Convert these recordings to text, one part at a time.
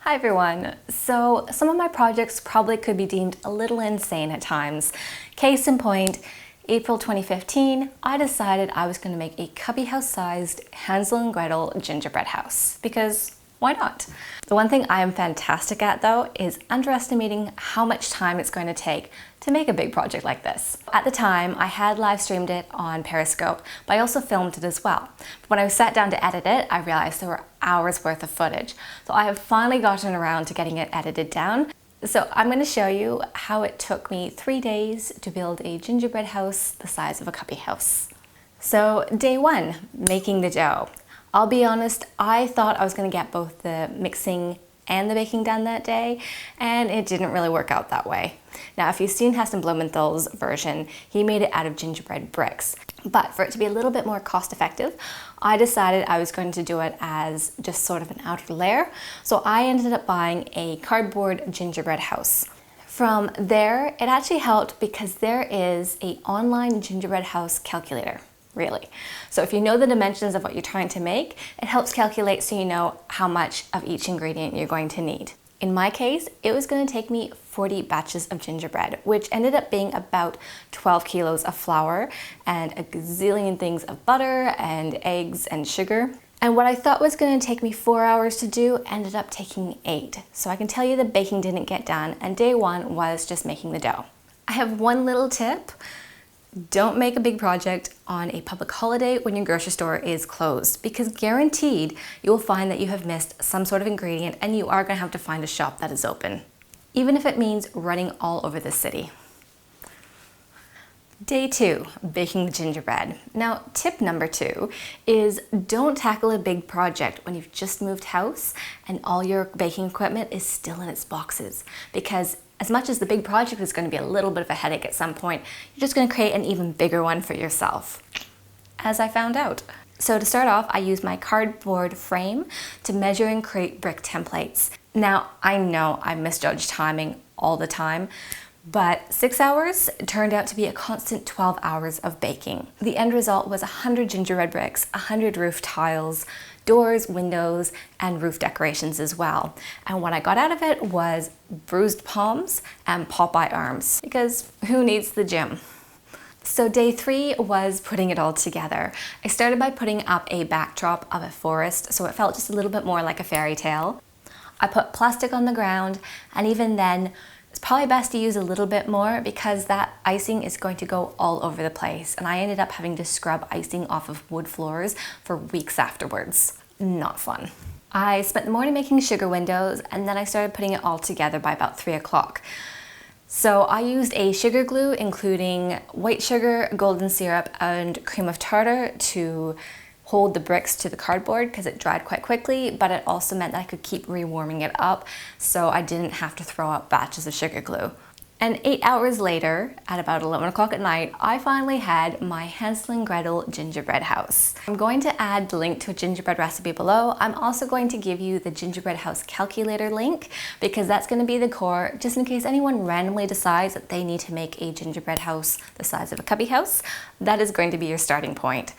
Hi everyone. So some of my projects probably could be deemed a little insane at times. Case in point, April 2015, I decided I was going to make a Cubbyhouse sized Hansel and Gretel gingerbread house because why not? The one thing I am fantastic at though is underestimating how much time it's going to take to make a big project like this. At the time, I had live streamed it on Periscope, but I also filmed it as well. But when I sat down to edit it, I realized there were hours worth of footage. So I have finally gotten around to getting it edited down. So I'm going to show you how it took me 3 days to build a gingerbread house the size of a Cubbyhouse. So day one, making the dough. I'll be honest, I thought I was going to get both the mixing and the baking done that day, and it didn't really work out that way. Now, if you've seen Heston Blumenthal's version, he made it out of gingerbread bricks. But for it to be a little bit more cost effective, I decided I was going to do it as just sort of an outer layer. So I ended up buying a cardboard gingerbread house. From there, it actually helped because there is an online gingerbread house calculator. Really. So if you know the dimensions of what you're trying to make, it helps calculate so you know how much of each ingredient you're going to need. In my case, it was going to take me 40 batches of gingerbread, which ended up being about 12 kilos of flour and a gazillion things of butter and eggs and sugar. And what I thought was going to take me 4 hours to do ended up taking 8. So I can tell you the baking didn't get done, and day one was just making the dough. I have one little tip. Don't make a big project on a public holiday when your grocery store is closed, because guaranteed you will find that you have missed some sort of ingredient and you are going to have to find a shop that is open, even if it means running all over the city. Day two, baking the gingerbread. Now, tip number 2 is don't tackle a big project when you've just moved house and all your baking equipment is still in its boxes, because as much as the big project is going to be a little bit of a headache at some point, you're just going to create an even bigger one for yourself, as I found out. So to start off, I used my cardboard frame to measure and create brick templates. Now, I know I misjudge timing all the time, but 6 hours turned out to be a constant 12 hours of baking. The end result was 100 gingerbread bricks, 100 roof tiles, doors, windows, and roof decorations as well. And what I got out of it was bruised palms and Popeye arms, because who needs the gym? So day 3 was putting it all together. I started by putting up a backdrop of a forest, so it felt just a little bit more like a fairy tale. I put plastic on the ground, and even then, it's probably best to use a little bit more because that icing is going to go all over the place, and I ended up having to scrub icing off of wood floors for weeks afterwards. Not fun. I spent the morning making sugar windows, and then I started putting it all together by about 3 o'clock. So I used a sugar glue including white sugar, golden syrup, and cream of tartar to hold the bricks to the cardboard because it dried quite quickly, but it also meant that I could keep rewarming it up so I didn't have to throw out batches of sugar glue. And 8 hours later, at about 11 o'clock at night, I finally had my Hansel and Gretel gingerbread house. I'm going to add the link to a gingerbread recipe below. I'm also going to give you the gingerbread house calculator link because that's going to be the core, just in case anyone randomly decides that they need to make a gingerbread house the size of a Cubbyhouse. That is going to be your starting point.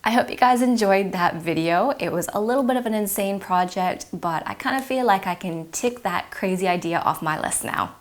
I hope you guys enjoyed that video. It was a little bit of an insane project, but I kind of feel like I can tick that crazy idea off my list now.